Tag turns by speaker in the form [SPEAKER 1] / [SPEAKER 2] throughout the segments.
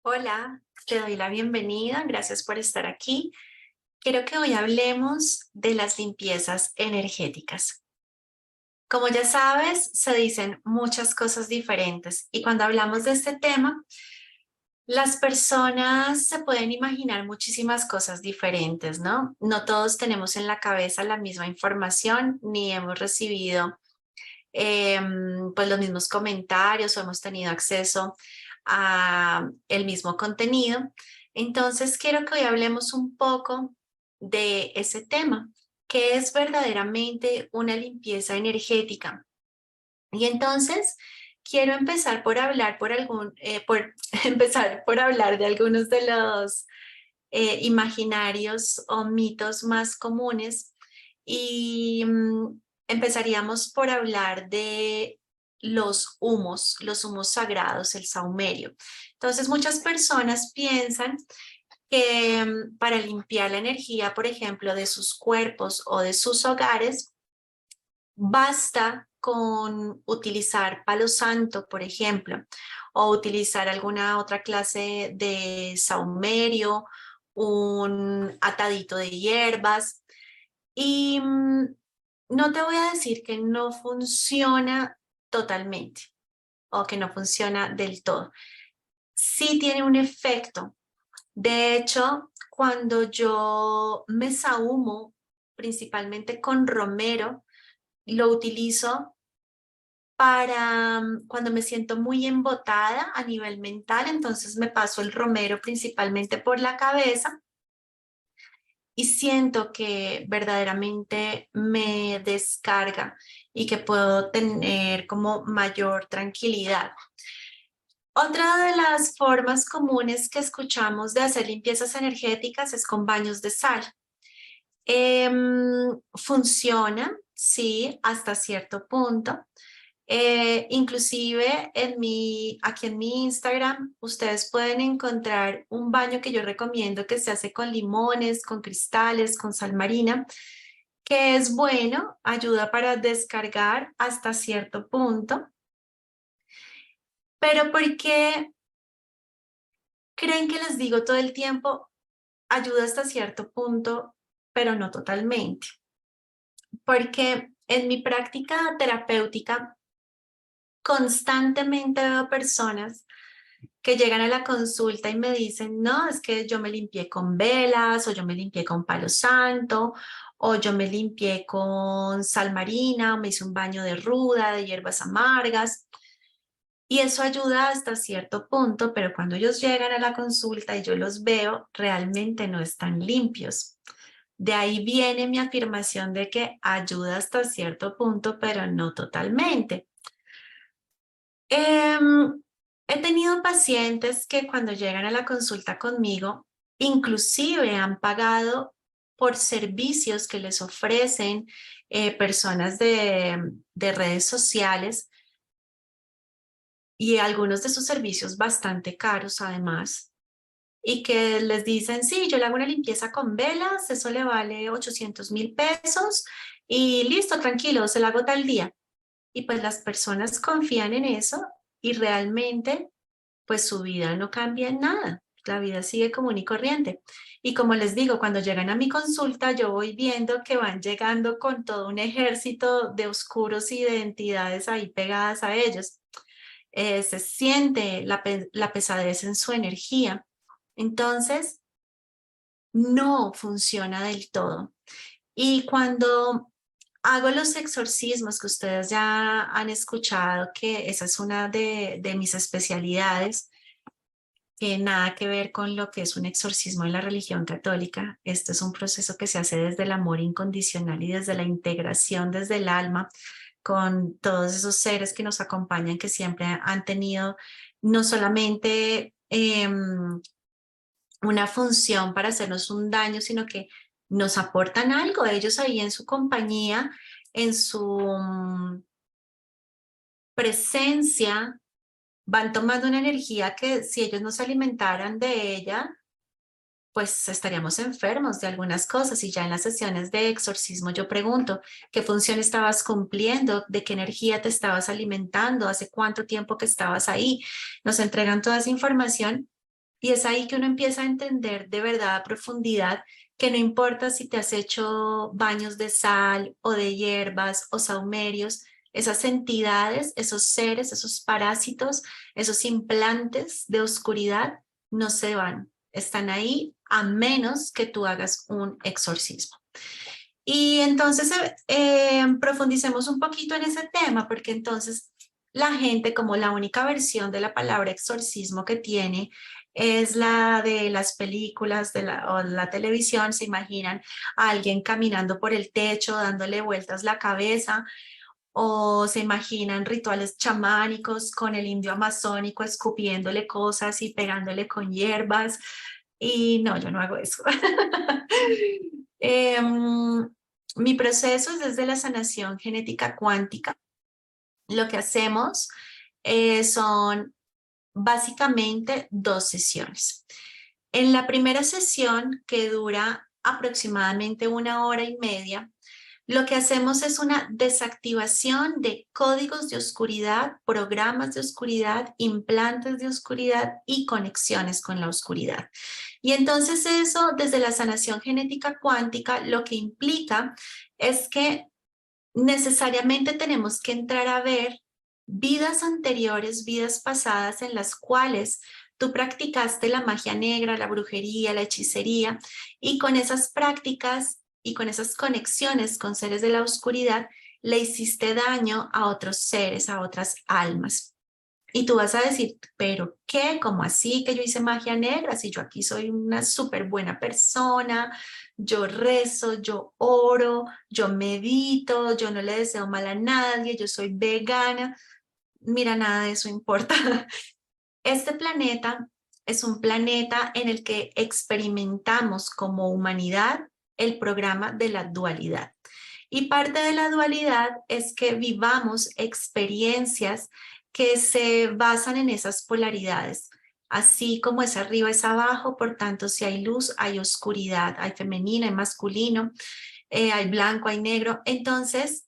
[SPEAKER 1] Hola, te doy la bienvenida, gracias por estar aquí. Quiero que hoy hablemos de las limpiezas energéticas. Como ya sabes, se dicen muchas cosas diferentes y cuando hablamos de este tema, las personas se pueden imaginar muchísimas cosas diferentes, ¿no? No todos tenemos en la cabeza la misma información ni hemos recibido pues los mismos comentarios o hemos tenido acceso a el mismo contenido. Entonces, quiero que hoy hablemos un poco de ese tema, que es verdaderamente una limpieza energética. Y entonces, quiero empezar por hablar empezar por hablar de algunos de los imaginarios o mitos más comunes y empezaríamos por hablar de los humos sagrados, el saumerio. Entonces, muchas personas piensan que para limpiar la energía, por ejemplo, de sus cuerpos o de sus hogares, basta con utilizar palo santo, por ejemplo, o utilizar alguna otra clase de saumerio, un atadito de hierbas. Y no te voy a decir que no funciona totalmente o que no funciona del todo. Sí tiene un efecto. De hecho, cuando yo me sahumo, principalmente con romero, lo utilizo para cuando me siento muy embotada a nivel mental, entonces me paso el romero principalmente por la cabeza y siento que verdaderamente me descarga y que puedo tener como mayor tranquilidad. Otra de las formas comunes que escuchamos de hacer limpiezas energéticas es con baños de sal. Funciona, sí, hasta cierto punto. Inclusive aquí en mi Instagram, ustedes pueden encontrar un baño que yo recomiendo que se hace con limones, con cristales, con sal marina, que es bueno, ayuda para descargar hasta cierto punto. Pero ¿por qué creen que les digo todo el tiempo? Ayuda hasta cierto punto, pero no totalmente. Porque en mi práctica terapéutica constantemente veo personas que llegan a la consulta y me dicen, no, es que yo me limpié con velas, o yo me limpié con palo santo, o yo me limpié con sal marina, o me hice un baño de ruda, de hierbas amargas. Y eso ayuda hasta cierto punto, pero cuando ellos llegan a la consulta y yo los veo, realmente no están limpios. De ahí viene mi afirmación de que ayuda hasta cierto punto, pero no totalmente. Em, He tenido pacientes que cuando llegan a la consulta conmigo, inclusive han pagado por servicios que les ofrecen personas de redes sociales y algunos de sus servicios bastante caros además, y que les dicen, sí, yo le hago una limpieza con velas, eso le vale 800.000 pesos y listo, tranquilo, se la hago tal día. Y pues las personas confían en eso y realmente pues su vida no cambia en nada. La vida sigue común y corriente. Y como les digo, cuando llegan a mi consulta, yo voy viendo que van llegando con todo un ejército de oscuros y de entidades ahí pegadas a ellos. Se siente la pesadez en su energía. Entonces, no funciona del todo. Y cuando hago los exorcismos, que ustedes ya han escuchado que esa es una de mis especialidades, que nada que ver con lo que es un exorcismo en la religión católica. Esto es un proceso que se hace desde el amor incondicional y desde la integración desde el alma con todos esos seres que nos acompañan, que siempre han tenido no solamente una función para hacernos un daño, sino que nos aportan algo. Ellos ahí en su compañía, en su presencia, van tomando una energía que si ellos no se alimentaran de ella, pues estaríamos enfermos de algunas cosas. Y ya en las sesiones de exorcismo yo pregunto, ¿qué función estabas cumpliendo? ¿De qué energía te estabas alimentando? ¿Hace cuánto tiempo que estabas ahí? Nos entregan toda esa información Y es ahí que uno empieza a entender de verdad a profundidad que no importa si te has hecho baños de sal o de hierbas o saumerios, esas entidades, esos seres, esos parásitos, esos implantes de oscuridad no se van, están ahí a menos que tú hagas un exorcismo. Y entonces profundicemos un poquito en ese tema, porque entonces la gente, como la única versión de la palabra exorcismo que tiene es la de las películas o la televisión, se imaginan a alguien caminando por el techo, dándole vueltas la cabeza, o se imaginan rituales chamánicos con el indio amazónico escupiéndole cosas y pegándole con hierbas. Y no, yo no hago eso. Mi proceso es desde la sanación genética cuántica. Lo que hacemos son básicamente 2 sesiones. En la primera sesión, que dura aproximadamente 1 hora y media, lo que hacemos es una desactivación de códigos de oscuridad, programas de oscuridad, implantes de oscuridad y conexiones con la oscuridad. Y entonces eso, desde la sanación genética cuántica, lo que implica es que necesariamente tenemos que entrar a ver vidas anteriores, vidas pasadas en las cuales tú practicaste la magia negra, la brujería, la hechicería, y con esas prácticas y con esas conexiones con seres de la oscuridad, le hiciste daño a otros seres, a otras almas. Y tú vas a decir, ¿pero qué? ¿Cómo así que yo hice magia negra? Si yo aquí soy una súper buena persona, yo rezo, yo oro, yo medito, yo no le deseo mal a nadie, yo soy vegana. Mira, nada de eso importa. Este planeta es un planeta en el que experimentamos como humanidad el programa de la dualidad. Y parte de la dualidad es que vivamos experiencias que se basan en esas polaridades. Así como es arriba es abajo, por tanto, si hay luz, hay oscuridad, hay femenino, hay masculino, hay blanco, hay negro. Entonces,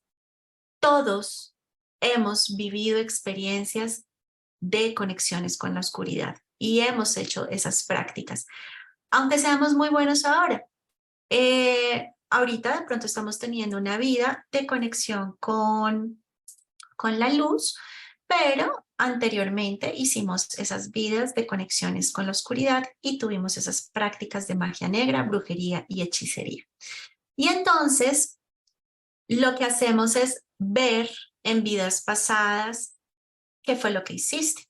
[SPEAKER 1] todos hemos vivido experiencias de conexiones con la oscuridad y hemos hecho esas prácticas, aunque seamos muy buenos ahora. Ahorita de pronto estamos teniendo una vida de conexión con la luz, pero anteriormente hicimos esas vidas de conexiones con la oscuridad y tuvimos esas prácticas de magia negra, brujería y hechicería. Y entonces lo que hacemos es ver en vidas pasadas qué fue lo que hiciste.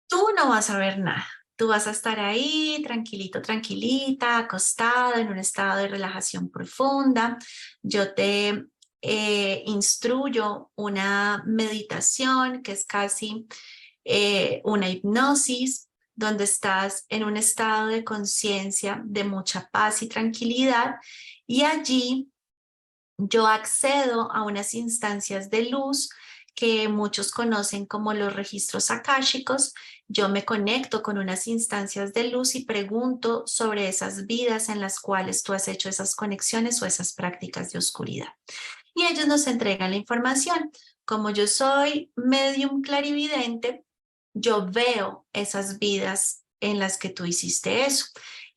[SPEAKER 1] Tú no vas a ver nada. Tú vas a estar ahí tranquilito, tranquilita, acostado en un estado de relajación profunda. Yo te instruyo una meditación que es casi una hipnosis, donde estás en un estado de conciencia de mucha paz y tranquilidad. Y allí yo accedo a unas instancias de luz que muchos conocen como los registros akáshicos. Yo me conecto con unas instancias de luz y pregunto sobre esas vidas en las cuales tú has hecho esas conexiones o esas prácticas de oscuridad. Y ellos nos entregan la información. Como yo soy medium clarividente, yo veo esas vidas en las que tú hiciste eso.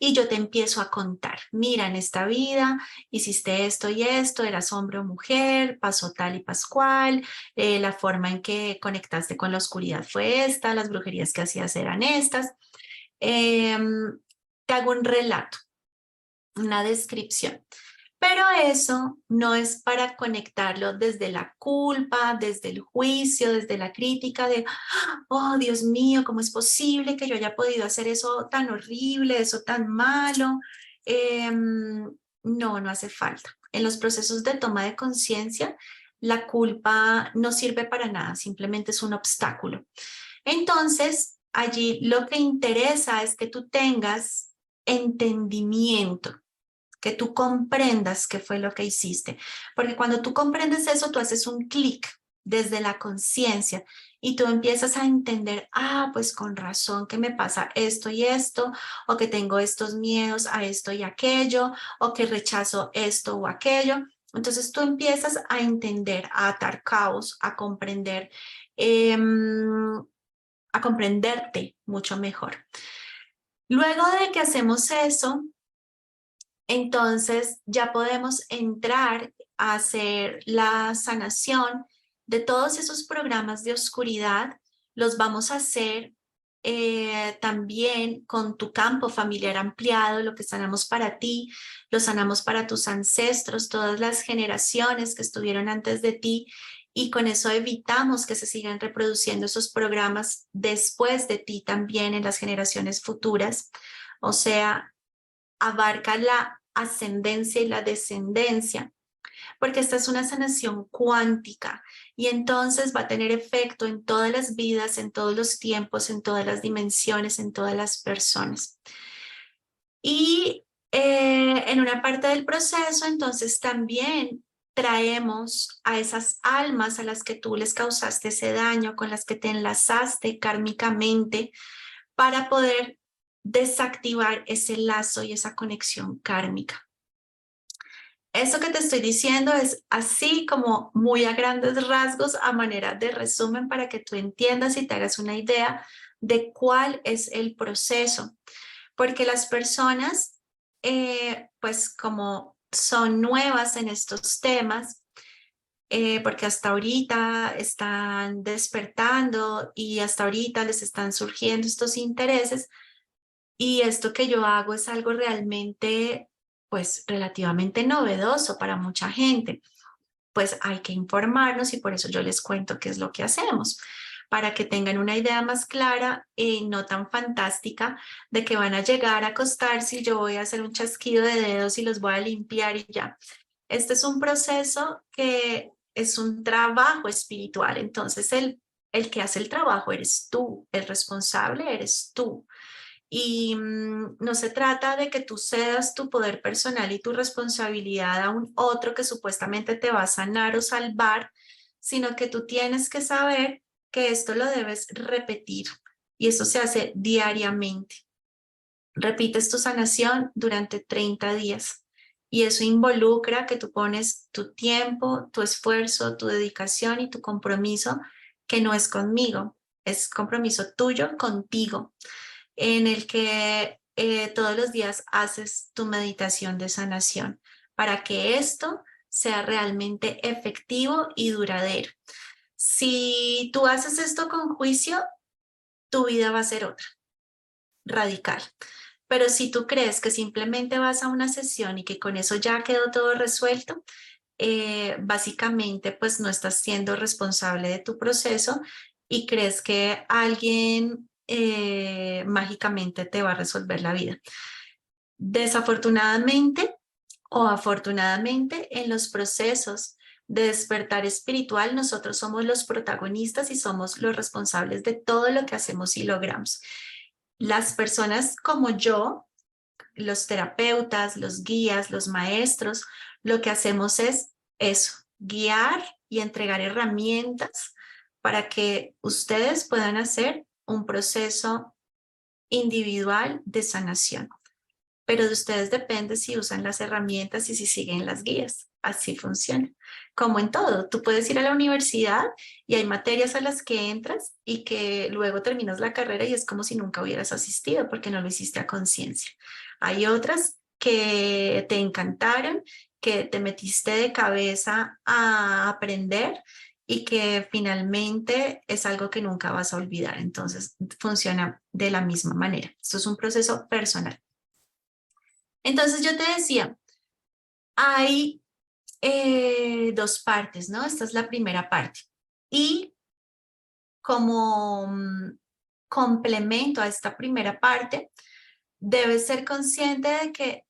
[SPEAKER 1] Y yo te empiezo a contar, mira, en esta vida hiciste esto y esto, eras hombre o mujer, pasó tal y pascual, la forma en que conectaste con la oscuridad fue esta, las brujerías que hacías eran estas. Te hago un relato, una descripción. Pero eso no es para conectarlo desde la culpa, desde el juicio, desde la crítica de, oh, Dios mío, ¿cómo es posible que yo haya podido hacer eso tan horrible, eso tan malo? No, no hace falta. En los procesos de toma de conciencia, la culpa no sirve para nada, simplemente es un obstáculo. Entonces, allí lo que interesa es que tú tengas entendimiento, que tú comprendas qué fue lo que hiciste. Porque cuando tú comprendes eso, tú haces un clic desde la conciencia y tú empiezas a entender, pues con razón que me pasa esto y esto, o que tengo estos miedos a esto y aquello, o que rechazo esto o aquello. Entonces tú empiezas a entender, a atar cabos, a comprender, a comprenderte mucho mejor. Luego de que hacemos eso, entonces ya podemos entrar a hacer la sanación de todos esos programas de oscuridad. Los vamos a hacer también con tu campo familiar ampliado, lo que sanamos para ti, lo sanamos para tus ancestros, todas las generaciones que estuvieron antes de ti, y con eso evitamos que se sigan reproduciendo esos programas después de ti también en las generaciones futuras. O sea, abarca la ascendencia y la descendencia, porque esta es una sanación cuántica y entonces va a tener efecto en todas las vidas, en todos los tiempos, en todas las dimensiones, en todas las personas. Y en una parte del proceso, entonces también traemos a esas almas a las que tú les causaste ese daño, con las que te enlazaste kármicamente, para poder desactivar ese lazo y esa conexión kármica. Eso que te estoy diciendo es así como muy a grandes rasgos, a manera de resumen, para que tú entiendas y te hagas una idea de cuál es el proceso. Porque las personas, pues como son nuevas en estos temas, porque hasta ahorita están despertando y hasta ahorita les están surgiendo estos intereses, y esto que yo hago es algo realmente, pues, relativamente novedoso para mucha gente. Pues hay que informarnos y por eso yo les cuento qué es lo que hacemos, para que tengan una idea más clara y no tan fantástica de que van a llegar a acostarse y yo voy a hacer un chasquido de dedos y los voy a limpiar y ya. Este es un proceso que es un trabajo espiritual, entonces el que hace el trabajo eres tú, el responsable eres tú. Y no se trata de que tú cedas tu poder personal y tu responsabilidad a un otro que supuestamente te va a sanar o salvar, sino que tú tienes que saber que esto lo debes repetir y eso se hace diariamente. Repites tu sanación durante 30 días y eso involucra que tú pones tu tiempo, tu esfuerzo, tu dedicación y tu compromiso, que no es conmigo, es compromiso tuyo contigo, en el que todos los días haces tu meditación de sanación para que esto sea realmente efectivo y duradero. Si tú haces esto con juicio, tu vida va a ser otra, radical. Pero si tú crees que simplemente vas a una sesión y que con eso ya quedó todo resuelto, básicamente pues no estás siendo responsable de tu proceso y crees que alguien mágicamente te va a resolver la vida. Desafortunadamente o afortunadamente, en los procesos de despertar espiritual, nosotros somos los protagonistas y somos los responsables de todo lo que hacemos y logramos. Las personas como yo, los terapeutas, los guías, los maestros, lo que hacemos es eso, guiar y entregar herramientas para que ustedes puedan hacer un proceso individual de sanación. Pero de ustedes depende si usan las herramientas y si siguen las guías. Así funciona. Como en todo, tú puedes ir a la universidad y hay materias a las que entras y que luego terminas la carrera y es como si nunca hubieras asistido porque no lo hiciste a conciencia. Hay otras que te encantaron, que te metiste de cabeza a aprender y que finalmente es algo que nunca vas a olvidar. Entonces, funciona de la misma manera. Esto es un proceso personal. Entonces yo te decía, hay dos partes, ¿no? Esta es la primera parte. Y como complemento a esta primera parte, debes ser consciente de que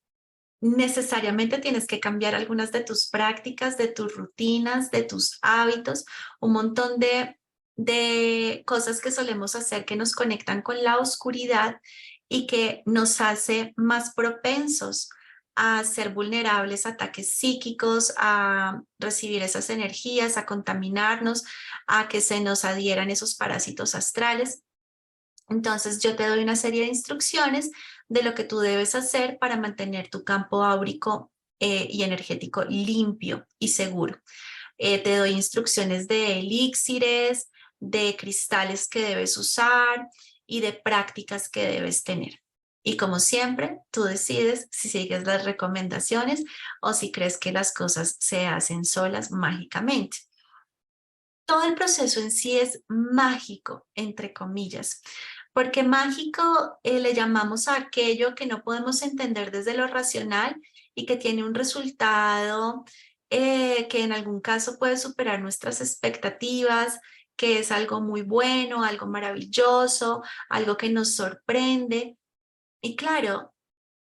[SPEAKER 1] necesariamente tienes que cambiar algunas de tus prácticas, de tus rutinas, de tus hábitos, un montón de cosas que solemos hacer que nos conectan con la oscuridad y que nos hace más propensos a ser vulnerables a ataques psíquicos, a recibir esas energías, a contaminarnos, a que se nos adhieran esos parásitos astrales. Entonces yo te doy una serie de instrucciones de lo que tú debes hacer para mantener tu campo áurico y energético limpio y seguro. Te doy instrucciones de elixires, de cristales que debes usar y de prácticas que debes tener. Y como siempre, tú decides si sigues las recomendaciones o si crees que las cosas se hacen solas mágicamente. Todo el proceso en sí es mágico, entre comillas, porque mágico le llamamos a aquello que no podemos entender desde lo racional y que tiene un resultado que en algún caso puede superar nuestras expectativas, que es algo muy bueno, algo maravilloso, algo que nos sorprende. Y claro,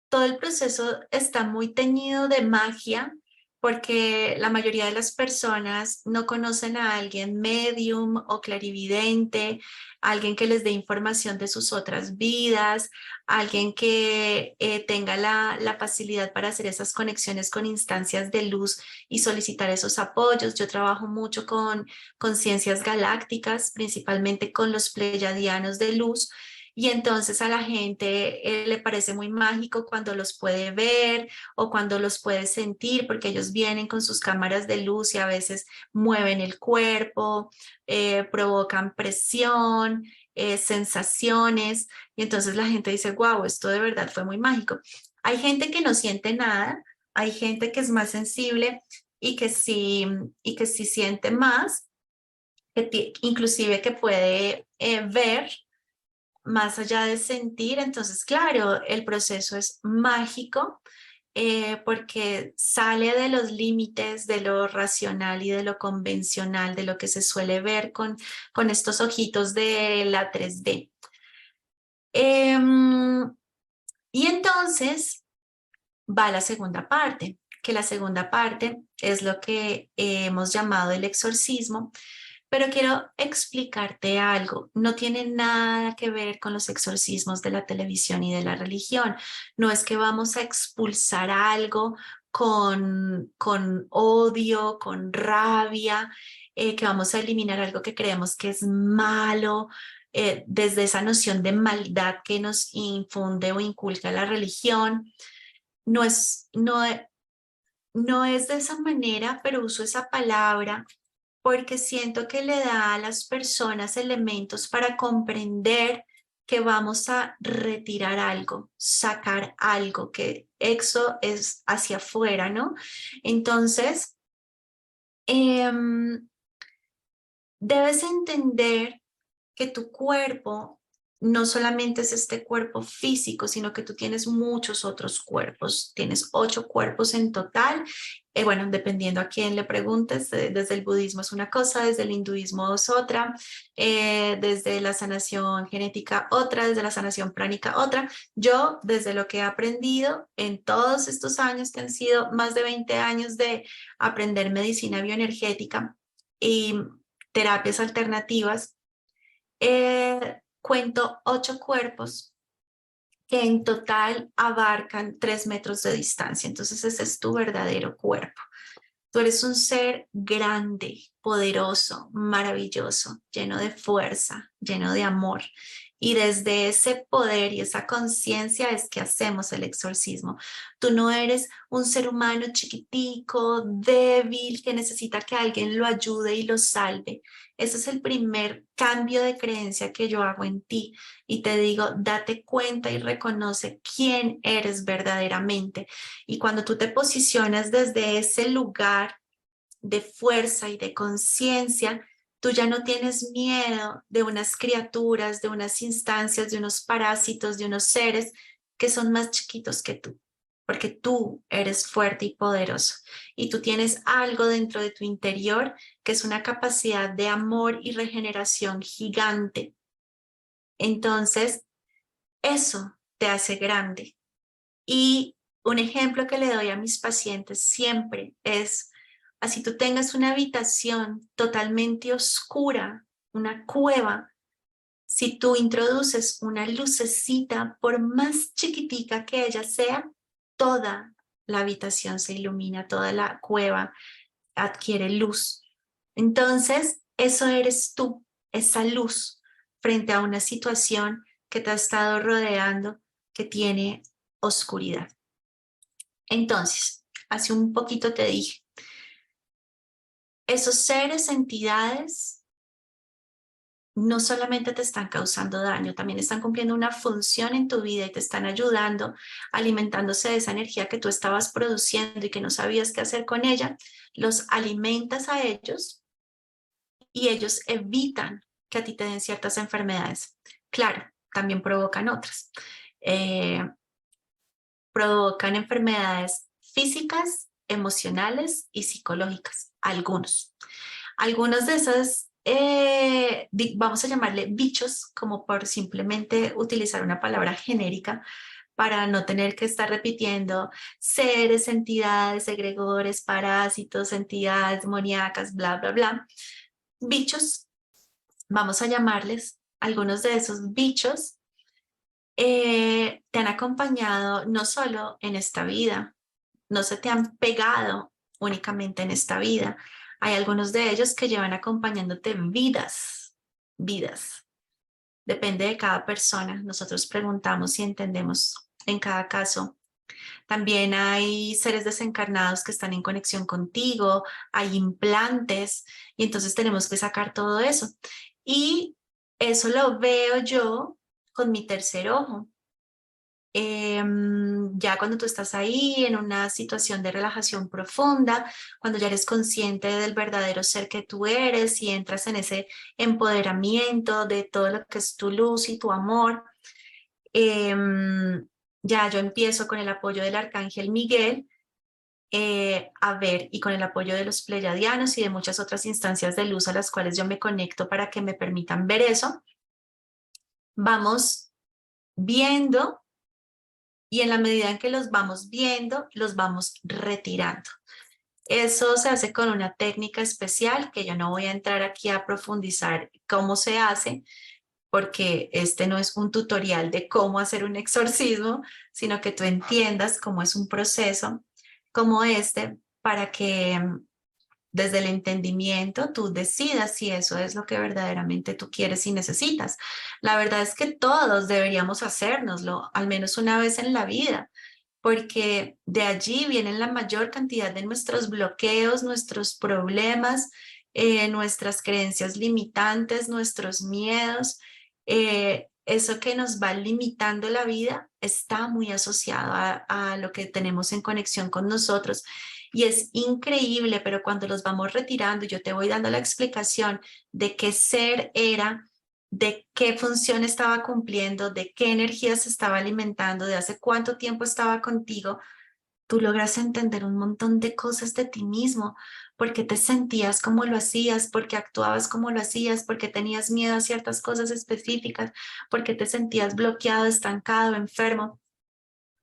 [SPEAKER 1] todo el proceso está muy teñido de magia porque la mayoría de las personas no conocen a alguien medium o clarividente, alguien que les dé información de sus otras vidas, alguien que tenga la facilidad para hacer esas conexiones con instancias de luz y solicitar esos apoyos. Yo trabajo mucho con conciencias galácticas, principalmente con los pleyadianos de luz, y entonces a la gente le parece muy mágico cuando los puede ver o cuando los puede sentir, porque ellos vienen con sus cámaras de luz y a veces mueven el cuerpo, provocan presión, sensaciones, y entonces la gente dice, wow, esto de verdad fue muy mágico. Hay gente que no siente nada, hay gente que es más sensible y y que sí siente más, inclusive que puede ver más allá de sentir. Entonces, claro, el proceso es mágico porque sale de los límites de lo racional y de lo convencional, de lo que se suele ver con estos ojitos de la 3D. Y entonces va la segunda parte, que la segunda parte es lo que hemos llamado el exorcismo. Pero quiero explicarte algo. No tiene nada que ver con los exorcismos de la televisión y de la religión. No es que vamos a expulsar algo con odio, con rabia, que vamos a eliminar algo que creemos que es malo, desde esa noción de maldad que nos infunde o inculca la religión. No es, no, no es de esa manera, pero uso esa palabra porque siento que le da a las personas elementos para comprender que vamos a retirar algo, sacar algo, que eso es hacia afuera, ¿no? Entonces, em, debes entender que tu cuerpo no solamente es este cuerpo físico, sino que tú tienes muchos otros cuerpos. Tienes 8 cuerpos en total. Bueno, dependiendo a quién le preguntes, desde el budismo es una cosa, desde el hinduismo es otra, desde la sanación genética otra, desde la sanación pránica otra. Yo, desde lo que he aprendido en todos estos años, que han sido más de 20 años de aprender medicina bioenergética y terapias alternativas, cuento 8 cuerpos que en total abarcan 3 metros de distancia. Entonces ese es tu verdadero cuerpo. Tú eres un ser grande, poderoso, maravilloso, lleno de fuerza, lleno de amor. Y desde ese poder y esa conciencia es que hacemos el exorcismo. Tú no eres un ser humano chiquitico, débil, que necesita que alguien lo ayude y lo salve. Ese es el primer cambio de creencia que yo hago en ti. Y te digo, date cuenta y reconoce quién eres verdaderamente. Y cuando tú te posicionas desde ese lugar de fuerza y de conciencia, tú ya no tienes miedo de unas criaturas, de unas instancias, de unos parásitos, de unos seres que son más chiquitos que tú, porque tú eres fuerte y poderoso y tú tienes algo dentro de tu interior que es una capacidad de amor y regeneración gigante. Entonces, eso te hace grande. Y un ejemplo que le doy a mis pacientes siempre es, así tú tengas una habitación totalmente oscura, una cueva, si tú introduces una lucecita, por más chiquitica que ella sea, toda la habitación se ilumina, toda la cueva adquiere luz. Entonces, eso eres tú, esa luz frente a una situación que te ha estado rodeando, que tiene oscuridad. Entonces, hace un poquito te dije, esos seres, entidades, no solamente te están causando daño, también están cumpliendo una función en tu vida y te están ayudando, alimentándose de esa energía que tú estabas produciendo y que no sabías qué hacer con ella, los alimentas a ellos y ellos evitan que a ti te den ciertas enfermedades. Claro, también provocan otras. Eh, Provocan enfermedades físicas, emocionales y psicológicas, algunos. Algunos de esos, vamos a llamarle bichos, como por simplemente utilizar una palabra genérica para no tener que estar repitiendo seres, entidades, egregores, parásitos, entidades demoníacas, bla, bla, bla. Bichos, vamos a llamarles, algunos de esos bichos te han acompañado no solo en esta vida, no se te han pegado únicamente en esta vida. Hay algunos de ellos que llevan acompañándote vidas, vidas. Depende de cada persona. Nosotros preguntamos y entendemos en cada caso. También hay seres desencarnados que están en conexión contigo, hay implantes y entonces tenemos que sacar todo eso. Y eso lo veo yo con mi tercer ojo. Ya cuando tú estás ahí en una situación de relajación profunda, cuando ya eres consciente del verdadero ser que tú eres y entras en ese empoderamiento de todo lo que es tu luz y tu amor, ya yo empiezo con el apoyo del Arcángel Miguel a ver y con el apoyo de los pleyadianos y de muchas otras instancias de luz a las cuales yo me conecto para que me permitan ver eso, vamos viendo y en la medida en que los vamos viendo, los vamos retirando. Eso se hace con una técnica especial que yo no voy a entrar aquí a profundizar cómo se hace, porque este no es un tutorial de cómo hacer un exorcismo, sino que tú entiendas cómo es un proceso como este para que desde el entendimiento tú decidas si eso es lo que verdaderamente tú quieres y necesitas. La verdad es que todos deberíamos hacérnoslo, al menos una vez en la vida, porque de allí vienen la mayor cantidad de nuestros bloqueos, nuestros problemas, nuestras creencias limitantes, nuestros miedos. Eso que nos va limitando la vida está muy asociado a lo que tenemos en conexión con nosotros. Y es increíble, pero cuando los vamos retirando, yo te voy dando la explicación de qué ser era, de qué función estaba cumpliendo, de qué energía se estaba alimentando, de hace cuánto tiempo estaba contigo, tú logras entender un montón de cosas de ti mismo, porque te sentías como lo hacías, porque actuabas como lo hacías, porque tenías miedo a ciertas cosas específicas, porque te sentías bloqueado, estancado, enfermo.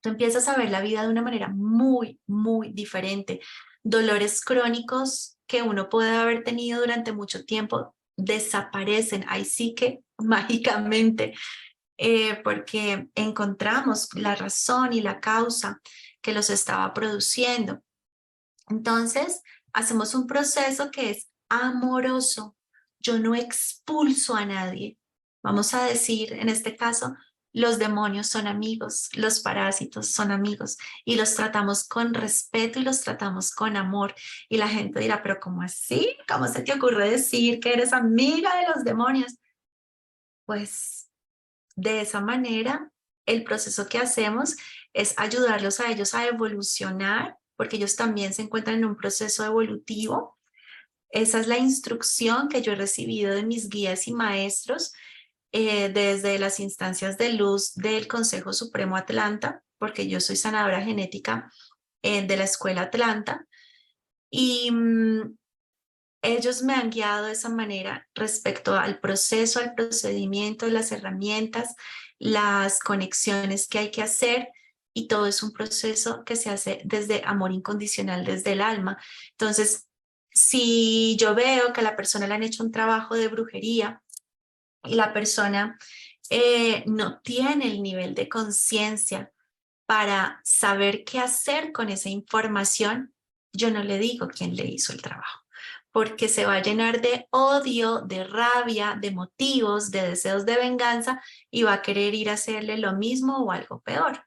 [SPEAKER 1] Tú empiezas a ver la vida de una manera muy, muy diferente. Dolores crónicos que uno puede haber tenido durante mucho tiempo desaparecen, ahí sí que mágicamente, porque encontramos la razón y la causa que los estaba produciendo. Entonces, hacemos un proceso que es amoroso. Yo no expulso a nadie. Vamos a decir, en este caso, los demonios son amigos, los parásitos son amigos y los tratamos con respeto y los tratamos con amor. Y la gente dirá, pero ¿cómo así? ¿Cómo se te ocurre decir que eres amiga de los demonios? Pues de esa manera, el proceso que hacemos es ayudarlos a ellos a evolucionar, porque ellos también se encuentran en un proceso evolutivo. Esa es la instrucción que yo he recibido de mis guías y maestros desde las instancias de luz del Consejo Supremo Atlanta, porque yo soy sanadora genética de la Escuela Atlanta. Y ellos me han guiado de esa manera respecto al proceso, al procedimiento, las herramientas, las conexiones que hay que hacer y todo es un proceso que se hace desde amor incondicional, desde el alma. Entonces, si yo veo que a la persona le han hecho un trabajo de brujería y la persona no tiene el nivel de conciencia para saber qué hacer con esa información, yo no le digo quién le hizo el trabajo, porque se va a llenar de odio, de rabia, de motivos, de deseos de venganza y va a querer ir a hacerle lo mismo o algo peor.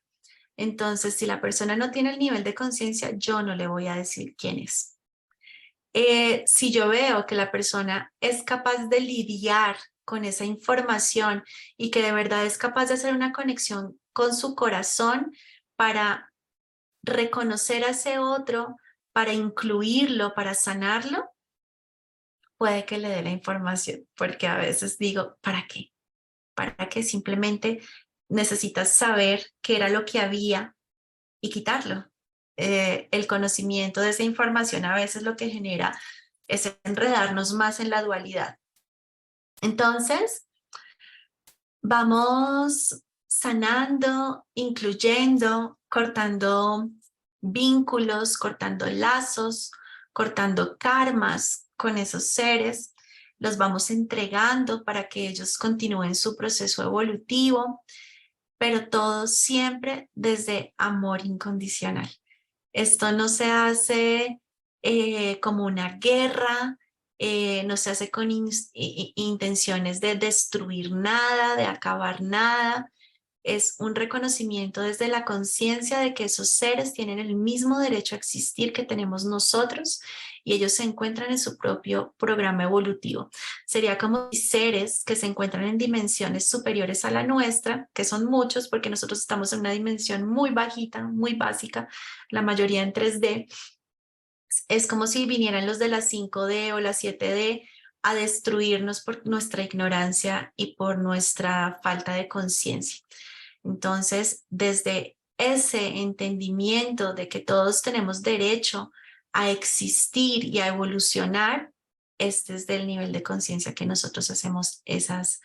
[SPEAKER 1] Entonces, si la persona no tiene el nivel de conciencia, yo no le voy a decir quién es. Si yo veo que la persona es capaz de lidiar con esa información y que de verdad es capaz de hacer una conexión con su corazón para reconocer a ese otro, para incluirlo, para sanarlo, puede que le dé la información, porque a veces digo, ¿para qué? ¿Para qué? Simplemente necesitas saber qué era lo que había y quitarlo. El conocimiento de esa información a veces lo que genera es enredarnos más en la dualidad. Entonces, vamos sanando, incluyendo, cortando vínculos, cortando lazos, cortando karmas con esos seres. Los vamos entregando para que ellos continúen su proceso evolutivo, pero todo siempre desde amor incondicional. Esto no se hace como una guerra, no se hace con intenciones de destruir nada, de acabar nada. Es un reconocimiento desde la conciencia de que esos seres tienen el mismo derecho a existir que tenemos nosotros y ellos se encuentran en su propio programa evolutivo. Sería como seres que se encuentran en dimensiones superiores a la nuestra, que son muchos porque nosotros estamos en una dimensión muy bajita, muy básica, la mayoría en 3D. Es como si vinieran los de la 5D o la 7D a destruirnos por nuestra ignorancia y por nuestra falta de conciencia. Entonces, desde ese entendimiento de que todos tenemos derecho a existir y a evolucionar, este es del nivel de conciencia que nosotros hacemos esas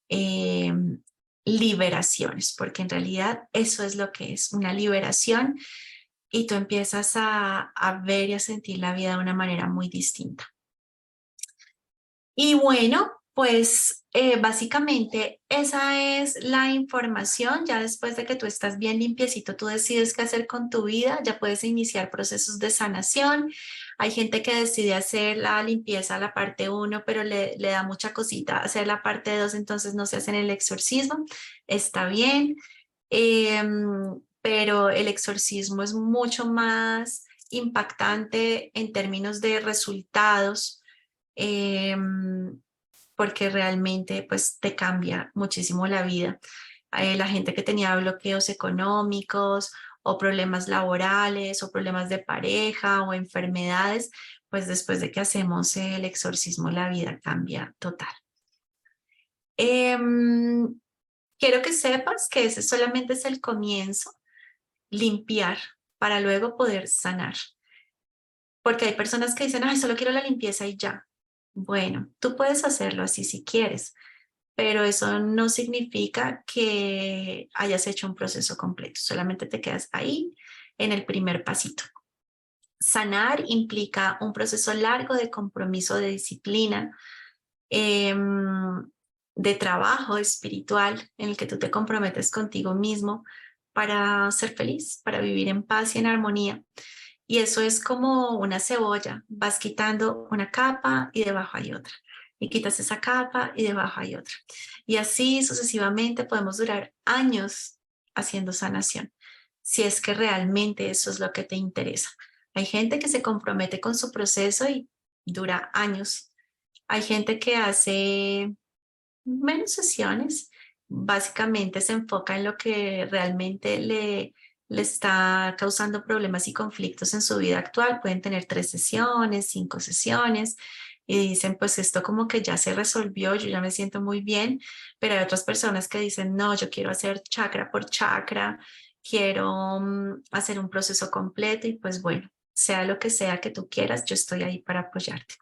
[SPEAKER 1] eh, liberaciones, porque en realidad eso es lo que es una liberación y tú empiezas a ver y a sentir la vida de una manera muy distinta. Y bueno, pues básicamente esa es la información. Ya después de que tú estás bien limpiecito, tú decides qué hacer con tu vida, ya puedes iniciar procesos de sanación. Hay gente que decide hacer la limpieza, la parte 1, pero le da mucha cosita hacer la parte 2, entonces no se hacen el exorcismo. Está bien, pero el exorcismo es mucho más impactante en términos de resultados, porque realmente pues te cambia muchísimo la vida. La gente que tenía bloqueos económicos o problemas laborales o problemas de pareja o enfermedades, pues después de que hacemos el exorcismo la vida cambia total. Quiero que sepas que ese solamente es el comienzo, limpiar para luego poder sanar. Porque hay personas que dicen, ay, solo quiero la limpieza y ya. Bueno, tú puedes hacerlo así si quieres, pero eso no significa que hayas hecho un proceso completo, solamente te quedas ahí en el primer pasito. Sanar implica un proceso largo de compromiso, de disciplina, de trabajo espiritual en el que tú te comprometes contigo mismo para ser feliz, para vivir en paz y en armonía. Y eso es como una cebolla, vas quitando una capa y debajo hay otra. Y quitas esa capa y debajo hay otra. Y así sucesivamente podemos durar años haciendo sanación, si es que realmente eso es lo que te interesa. Hay gente que se compromete con su proceso y dura años. Hay gente que hace menos sesiones, básicamente se enfoca en lo que realmente le está causando problemas y conflictos en su vida actual. Pueden tener 3 sesiones, 5 sesiones y dicen, pues esto como que ya se resolvió, yo ya me siento muy bien, pero hay otras personas que dicen, no, yo quiero hacer chakra por chakra, quiero hacer un proceso completo y pues bueno, sea lo que sea que tú quieras, yo estoy ahí para apoyarte.